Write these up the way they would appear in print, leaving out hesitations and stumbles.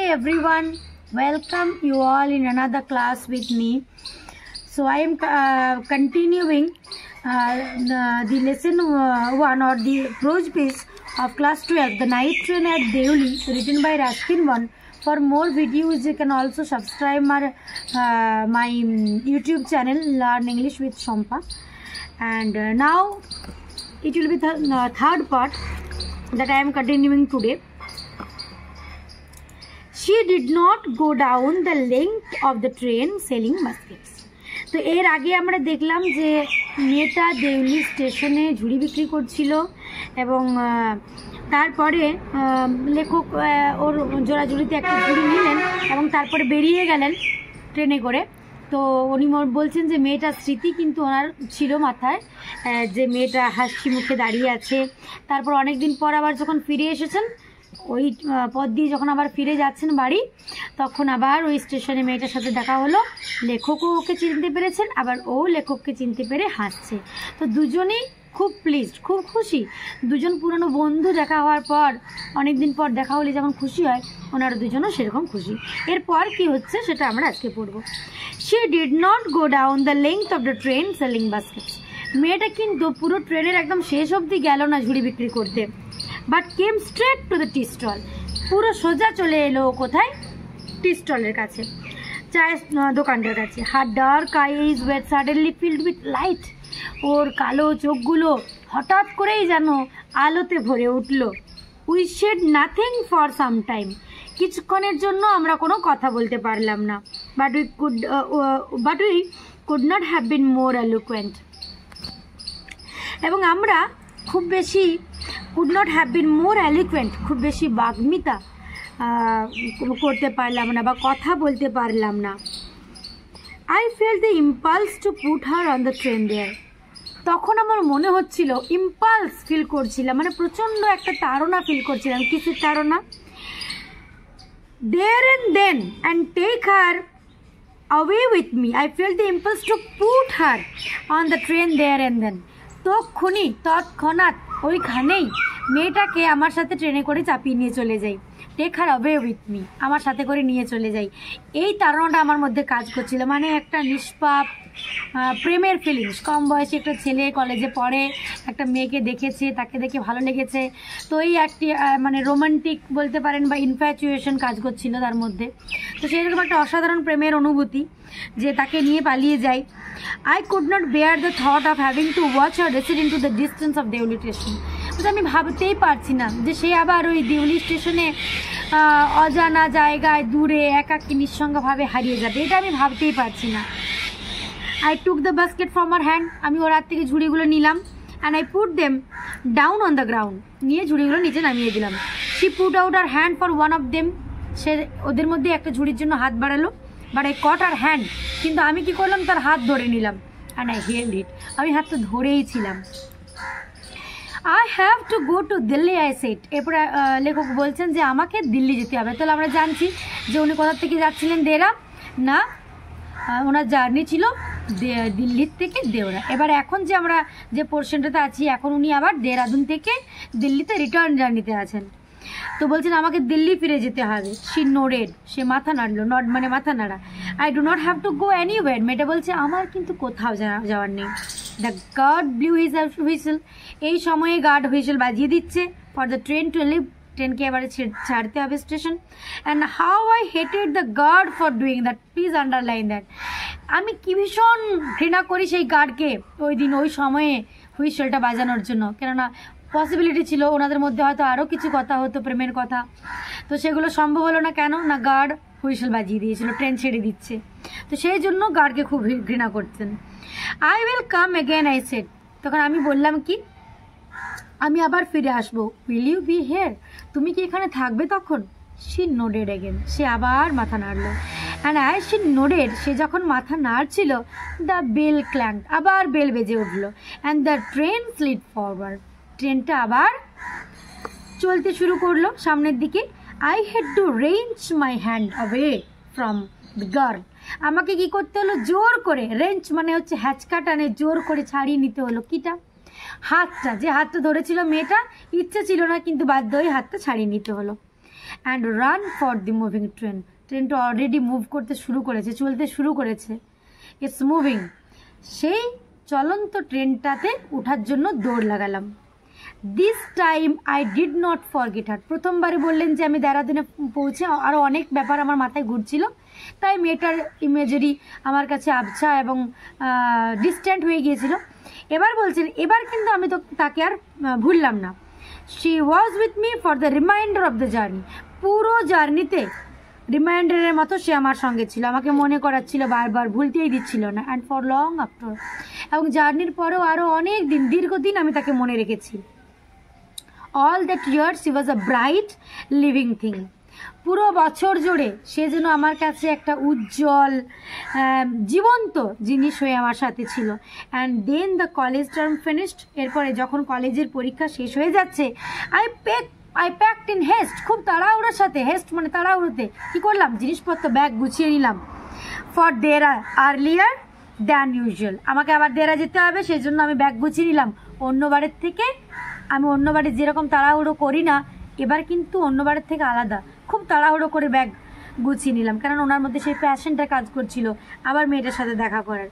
everyone, welcome you all in another class with me. So I am continuing the lesson 1 or the prose piece of class 12, The Night Train at Deoli, written by Raskin 1. For more videos you can also subscribe my YouTube channel Learn English with Shompa. And now it will be the third part that I am continuing today. She did not go down the length of the train selling baskets. তো এর আগে আমরা দেখলাম যে মেয়েটা দেউলি স্টেশনে ঝুড়ি বিক্রি করছিল এবং তারপরে লেখক ওর জোড়াজুড়িতে একটা ঝুড়ি নিলেন এবং তারপরে বেরিয়ে গেলেন ট্রেনে করে। তো উনি বলছেন যে মেয়েটার স্মৃতি কিন্তু ওনার ছিল মাথায়, যে মেয়েটা হাসি মুখে দাঁড়িয়ে আছে। তারপর অনেক দিন পর আবার যখন ফিরে এসেছেন, ওই পথ দিয়ে যখন আবার ফিরে যাচ্ছেন বাড়ি, তখন আবার ওই স্টেশনে মেয়েটার সাথে দেখা হলো। লেখকও ওকে চিনতে পেরেছেন, আবার ও লেখককে চিনতে পেরে হাসছে। তো দুজনেই খুব প্লিজড, খুব খুশি। দুজন পুরনো বন্ধু দেখা হওয়ার পর অনেক দিন পর দেখা হলে যেমন খুশি হয়, ওনারা দুজনও সেরকম খুশি। এরপর কি হচ্ছে সেটা আমরা আজকে পড়ব। She did not go down the length of the train selling baskets. মেয়েটা কিন্তু পুরো ট্রেনের একদম শেষ অবধি গেল না ঝুড়ি বিক্রি করতে, but came straight to the tea stall. পুরো সোজা চলে এলো কোথায়? টি স্টলের কাছে, চায়ের দোকানটার কাছে। Her dark eyes were suddenly filled with light. ওর কালো চোখগুলো হঠাৎ করেই যেন আলোতে ভরে উঠল। We said nothing for some time. কিছুক্ষণের জন্য আমরা কোনো কথা বলতে পারলাম না। But we could not have been more eloquent. এবং আমরা খুব বেশি could not have been more eloquent, খুব বেশি বাগ্মিতা করতে পারলাম না বা কথা বলতে পারলাম না। I felt the impulse to put her on the train there. তখন আমার মনে হচ্ছিল, ইম্পালস ফিল করছিলাম, মানে প্রচণ্ড একটা তাড়না ফিল করছিলাম। কিসের তাড়না? There and then and take her away with me. I felt the impulse to put her on the train there and then. তৎক্ষণাৎ ওইখানেই মেয়েটাকে আমার সাথে ট্রেনে করে চাপিয়ে নিয়ে চলে যাই। Take her away with me, আমার সাথে করে নিয়ে চলে যাই। এই তাড়নাটা আমার মধ্যে কাজ করছিল, মানে একটা নিষ্পাপ প্রেমের ফিলিংস। কম বয়সে একটা ছেলে কলেজে পড়ে, একটা মেয়েকে দেখেছে, তাকে দেখে ভালো লেগেছে। তো এই একটি মানে রোমান্টিক বলতে পারেন বা ইনফ্যাচুয়েশন কাজ করছিল তার মধ্যে। তো সেরকম একটা অসাধারণ প্রেমের অনুভূতি যে তাকে নিয়ে পালিয়ে যায়। I could not bear the thought of having to watch her recede into the distance of Deoli station. আমি ভাবতেই পারছি না যে সে আবার ওই দেউলি স্টেশনে অজানা জায়গায় দূরে একাকী নিঃসঙ্গভাবে হারিয়ে যাবে, এটা আমি ভাবতেই পারছি না। I took the basket from her hand. আমি ওর হাত থেকে ঝুড়িগুলো নিলাম। and I put them down on the ground. নিয়ে ঝুড়িগুলো নিচে নামিয়ে দিলাম। She put out her hand for one of them. সে ওদের মধ্যে একটা ঝুড়ির জন্য হাত বাড়ালো, but I caught her hand. কিন্তু আমি কি করলাম? তার হাত ধরে নিলাম। and I held it. আমি হাতটা ধরেই ছিলাম। I have to go to Delhi, I said. এরপরে লেখক বলছেন যে আমাকে দিল্লি যেতে হবে। তাহলে আমরা জানছি যে উনি কোথা থেকে যাচ্ছিলেন? দেরা না, ওনার জার্নি ছিল দিল্লির থেকে দেওরা। এবার এখন যে আমরা যে পোর্শনটাতে আছি, এখন উনি আবার দেরাদুন থেকে দিল্লিতে রিটার্ন জার্নিতে আছেন। তো বলছেন আমাকে দিল্লি ফিরে যেতে হবে। শি নোডেড, সে মাথা নাড়লো। নড মানে মাথা নাড়া। I do not have to go anywhere. মেয়েটা বলছে আমার কিন্তু কোথাও যাওয়ার নেই। The guard blew his whistle. এই সময়ে গার্ড হুইসেল বাজিয়ে দিচ্ছে for the train to leave. ট্রেনকে এবারে ছাড়তে হবে station. And how I hated the guard for doing that. Please underline that. আমি কি ভীষণ ঘৃণা করি সেই গার্ডকে ওই দিন ওই সময়ে হুইসেলটা বাজানোর জন্য। কেননা পসিবিলিটি ছিল ওনাদের মধ্যে হয়তো আরও কিছু কথা হতো, প্রেমের কথা। তো সেগুলো সম্ভব হলো না। কেন না? গার্ড হুইসেল বাজিয়ে দিয়েছিল, ট্রেন ছেড়ে দিচ্ছে। তো সেই জন্য গার্ডকে খুব ঘৃণা করতেন। I will come again, I said. তখন আমি বললাম কি, আমি আবার ফিরে আসবো। Will you be here? তুমি কি এখানে থাকবে তখন? She nodded again. সে আবার মাথা নাড়লো। অ্যান্ড অ্যাজ শি নোডেড, সে যখন মাথা নাড়ছিল, দ্য বেল ক্ল্যাঙ্কড, আবার বেল বেজে উঠলো। And the train slid forward. ট্রেনটা আবার চলতে শুরু করলো সামনের দিকে। I had two range my hand away from the girl. আমাকে কি করতে হলো? জোর করে, রেঞ্জ মানে হচ্ছে হ্যাচকা টানে, জোর করে ছাড়িয়ে নিতে হলো। কিটা? হাতটা, যে হাতটা ধরেছিল মেয়েটা। ইচ্ছে ছিল না কিন্তু বাধ্য হয়ে হাতটা ছাড়িয়ে নিতে হলো। And run for the moving train. ট্রেনটা অলরেডি মুভ করতে শুরু করেছে, চলতে শুরু করেছে, ইটস মুভিং। সেই চলন্ত ট্রেনটাতে ওঠার জন্য দৌড় লাগালাম। This time I did not forget her. প্রথমবারে বললেন যে আমি দেরাদুনে পৌঁছে আরও অনেক ব্যাপার আমার মাথায় ঘুরছিল, তাই মেয়েটার ইমেজারি আমার কাছে আবছা এবং ডিস্ট্যান্ট হয়ে গিয়েছিল। এবার বলছেন এবার কিন্তু আমি তো তাকে আর ভুললাম না। She was with me for the reminder of the journey. পুরো জার্নিতে রিমাইন্ডারের মতো সে আমার সঙ্গে ছিল, আমাকে মনে করাচ্ছিল, বারবার ভুলতেই দিচ্ছিল না। অ্যান্ড ফর লং আফটার, এবং জার্নির পরেও আরও অনেক দিন, দীর্ঘদিন আমি তাকে মনে রেখেছি। All that year she was a bright living thing. পুরো বছর জুড়ে সে যেন আমার কাছে একটা উজ্জ্বল জীবন্ত জিনিস হয়ে আমার সাথে ছিল। And then the college term finished. এরপরে যখন কলেজের পরীক্ষা শেষ হয়ে যাচ্ছে, আই প্যাকড ইন হেস্ট। খুব তাড়াহুড়োর সাথে, হেস্ট মানে তাড়াহুড়োতে কী করলাম, জিনিসপত্র ব্যাগ গুছিয়ে নিলাম। For Dehra earlier than usual. আমাকে আবার দেরা যেতে হবে, সেই জন্য আমি ব্যাগ গুছিয়ে নিলাম। অন্যবারের থেকে আমি অন্যবারে যেরকম তাড়াহুড়ো করি না, এবার কিন্তু অন্যবারের থেকে আলাদা, খুব তাড়াহুড়ো করে ব্যাগ গুছিয়ে নিলাম, কারণ ওনার মধ্যে সেই প্যাশনটা কাজ করছিল আবার মেয়েটার সাথে দেখা করার।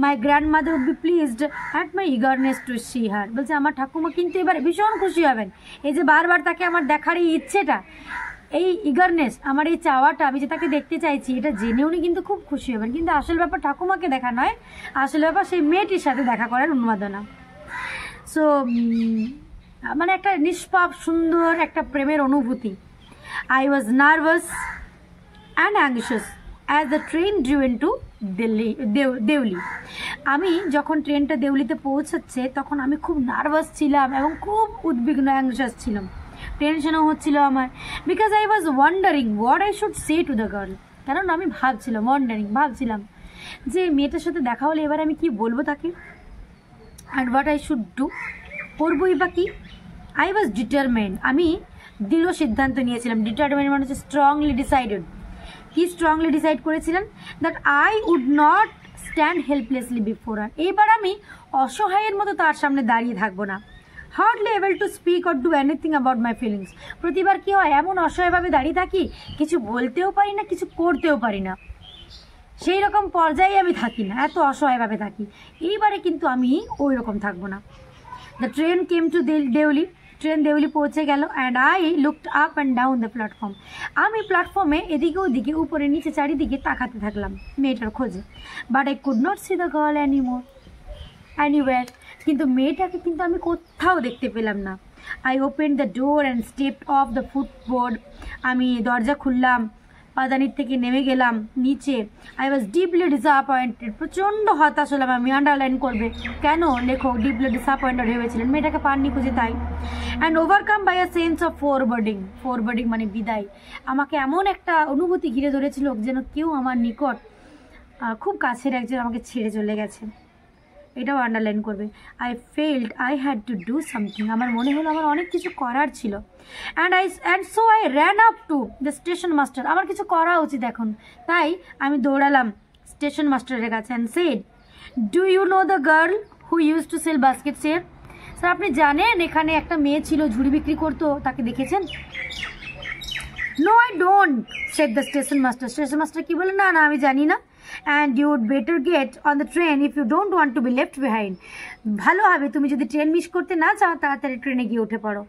My grandmother would be pleased at my eagerness to see her. বলছে আমার ঠাকুমা কিন্তু এবার ভীষণ খুশি হবেন, এই যে বারবার তাকে আমার দেখার এই ইচ্ছেটা, এই ইগারনেস, আমার এই চাওয়াটা, আমি যে তাকে দেখতে চাইছি, এটা জেনে উনি কিন্তু খুব খুশি হবেন। কিন্তু আসল ব্যাপার ঠাকুমাকে দেখা নয়, আসল ব্যাপার সেই মেয়েটির সাথে দেখা করার উন্মাদনা। সো মানে একটা নিষ্পাপ সুন্দর একটা প্রেমের অনুভূতি। I was nervous and anxious as the train drew into Deoli. আমি যখন ট্রেনটা দেউলিতে পৌঁছাচ্ছে তখন আমি খুব নার্ভাস ছিলাম এবং খুব উদ্বিগ্ন, অ্যাংশিয়াস ছিলাম, টেনশনও হচ্ছিল আমার। Because I was wandering what I should say to the girl. কারণ আমি ভাবছিলাম যে মেয়েটার সাথে দেখা হলে এবার আমি কি বলবো তাকে, and what I should do, করবোই বা কি। I was determined. আমি দৃঢ় সিদ্ধান্ত নিয়েছিলাম। ডিটারমেন্ট মানে হচ্ছে স্ট্রংলি ডিসাইডেড। কি স্ট্রংলি ডিসাইড করেছিলাম? That I would not stand helplessly before her. এইবার আমি অসহায়ের মতো তার সামনে দাঁড়িয়ে থাকবো না। Hardly able to speak or do anything about my feelings. প্রতিবার কী হয়, এমন অসহায়ভাবে দাঁড়িয়ে থাকি, কিছু বলতেও পারি না, কিছু করতেও পারি না, সেই রকম পর্যায়ে আমি থাকি না, এত অসহায়ভাবে থাকি। এইবারে কিন্তু আমি ওই রকম থাকবো না। The train came to Deoli. ট্রেন দেউলি পৌঁছে গেল। And I looked up and down the platform. আমি প্ল্যাটফর্মে এদিকে ওদিকে, উপরে নিচে, চারিদিকে তাকাতে থাকলাম মেয়েটার খোঁজে। But I could not C the girl anywhere. কিন্তু মেয়েটাকে কিন্তু আমি কোথাও দেখতে পেলাম না। I open the door and stepped of the ফুটবোর্ড। আমি দরজা খুললাম, পাদানির থেকে নেমে গেলাম নিচে। I was deeply disappointed. প্রচণ্ড হতাশ হলাম। আমি আন্ডারলাইন করবে, কেন লেখক ডিপলি ডিসঅ্যাপয়েন্টেড হয়েছিলেন, মেয়েটাকে পাননি খুঁজে তাই। And overcome by a sense of foreboding মানে বিদায়। আমাকে এমন একটা অনুভূতি ঘিরে ধরেছিল যেন কেউ আমার নিকট, খুব কাছের একজন আমাকে ছেড়ে চলে গেছে। এটাও আন্ডারলাইন করবে। I felt I had to do something. আমার মনে হলো আমার অনেক কিছু করার ছিল। And so I ran up to the station master. আমার কিছু করা উচিত এখন, তাই আমি দৌড়ালাম স্টেশন মাস্টারের কাছে। And said, do you know the girl who use to sell baskets here? Sir আপনি জানেন এখানে একটা মেয়ে ছিল, ঝুড়ি বিক্রি করতো, তাকে দেখেছেন? No I don't, said the station master. Station master কি বলে, না না আমি জানি না। And you would better get on the train if you don't want to be left behind. ভালো হবে তুমি যদি ট্রেন মিস করতে না চাও, তাড়াতাড়ি ট্রেনে গিয়ে উঠে পড়ো।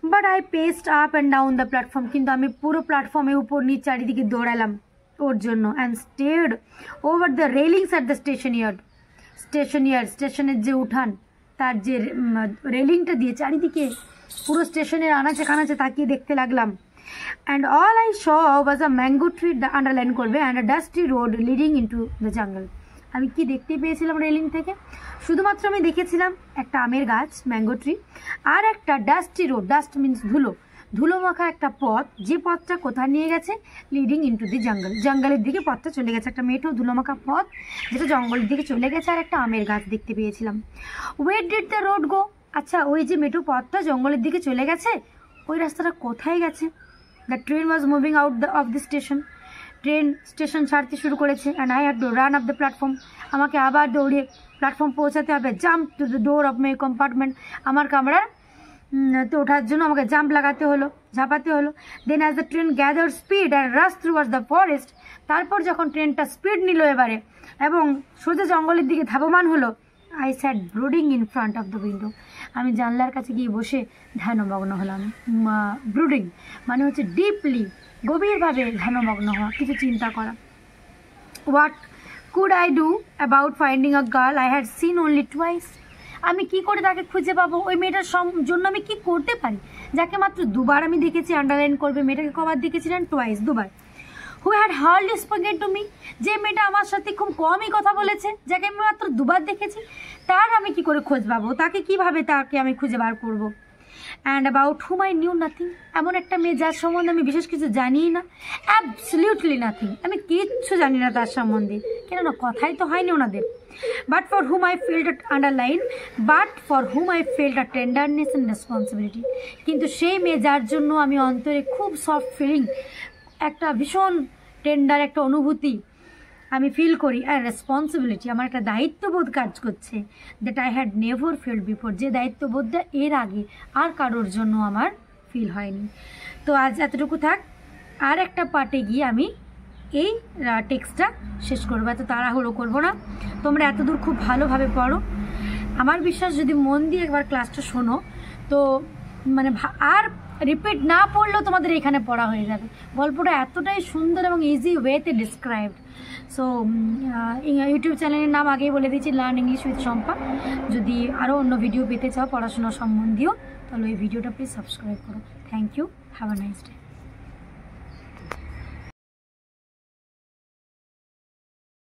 But I paced up and down the platform. কিন্তু আমি পুরো প্ল্যাটফর্মে উপর নিচ চারিদিকে দৌড়ালাম ওর জন্য। And stared over the railings at the স্টেশনের যে উঠান, তার যে রেলিংটা দিয়ে চারিদিকে পুরো স্টেশনের আনাচে কানাচে তাকিয়ে দেখতে লাগলাম। And all I saw was a mango tree, underline করবে, and a dusty road leading into the jungle. আমি কি দেখতে পেয়েছিলাম রেলিং থেকে? শুধুমাত্র আমি দেখেছিলাম একটা আমের গাছ, ম্যাঙ্গো ট্রি, আর একটা ডাস্টি রোড। ডাস্ট মিন্স ধুলো মাখা একটা পথ, যে পথটা কোথায় নিয়ে গেছে, লিডিং ইনটু দি জঙ্গল। জঙ্গলের দিকে পথটা চলে গেছে, একটা মেঠো ধুলো মাখা পথ যেটা জঙ্গলের দিকে চলে গেছে, আর একটা আমের গাছ দেখতে পেয়েছিলাম। ওয়ের ডিড দ্য রোড গো? আচ্ছা, ওই যে মেঠো পথটা জঙ্গলের দিকে চলে গেছে, ওই রাস্তাটা কোথায় গেছে? The train was moving out of the station. Train station ছাড়তে শুরু করেছে। And I had to run up the platform. আমাকে আবার দৌড়ে প্ল্যাটফর্ম পৌঁছাতে হবে। Jump to the door of my compartment. আমার কামরার তো ওঠার জন্য আমাকে জাম্প লাগাতে হলো, ঝাঁপাতে হলো। Then as the train gather speed and rush towards the forest, তারপর যখন ট্রেনটা স্পিড নিল এবারে এবং সোজা জঙ্গলের দিকে ধাবমান হলো, I sat brooding in front of the window, আমি জানলার কাছে গিয়ে বসে ধ্যানমগ্ন হলাম। ব্রুডিং মানে হচ্ছে ডিপলি, গভীরভাবে ধ্যানমগ্ন হওয়া, কিছু চিন্তা করা। What could I do about finding a girl I had seen only twice, আমি কি করে তাকে খুঁজে পাবো? ওই মেয়েটার জন্য আমি কি করতে পারি যাকে মাত্র দুবার আমি দেখেছি? আন্ডারলাইন করবে, মেয়েটাকে কবার দেখেছিলেন? টুয়াইস, দুবার। Who had hardly spoken to me, যে মেয়েটা আমার সাথে খুব কমই কথা বলেছে, যাকে আমি মাত্র দুবার দেখেছি, তার আমি কি করে খোঁজ পাবো? তাকে কিভাবে তাকে আমি খুঁজে বার করবো? And about hmm I knew nothing, এমন একটা মেয়ে যার সম্বন্ধে আমি বিশেষ কিছু জানিই না, অ্যাবসলিউটলি নাথিং, আমি কিচ্ছু জানি না তার সম্বন্ধে, কেননা কথাই তো হয়নি ওনাদের। But for hmm I felt underline, but for hmm I felt a tenderness and responsibility, কিন্তু সেই মেয়ে যার জন্য আমি অন্তরে খুব সফট ফিলিং, একটা ভীষণ টেন্ডার একটা অনুভূতি আমি ফিল করি, আর রেসপন্সিবিলিটি, আমার একটা দায়িত্ববোধ কাজ করছে, that I had never field before, যে দায়িত্ববোধটা এর আগে আর কারোর জন্য আমার ফিল হয়নি। তো আজ এতটুকু থাক, আর একটা পার্টে গিয়ে আমি এই টেক্সটটা শেষ করবো, এত তাড়াহুড়ো করবো না। তোমরা এতদূর খুব ভালোভাবে পড়ো, আমার বিশ্বাস যদি মন দিয়ে একবার ক্লাসটা শোনো তো মানে আর রিপিট না পড়লেও তোমাদের এখানে পড়া হয়ে যাবে। গল্পটা এতটাই সুন্দর এবং ইজি ওয়েতে ডিসক্রাইবড। সো ইউটিউব চ্যানেলের নাম আগেই বলে দিয়েছি, লার্ন ইংলিশ উইথ শম্পা। যদি আরও অন্য ভিডিও পেতে চাও পড়াশোনা সম্বন্ধীয়, তাহলে ওই ভিডিওটা প্লিজ সাবস্ক্রাইব করো। Thank you, have a nice day.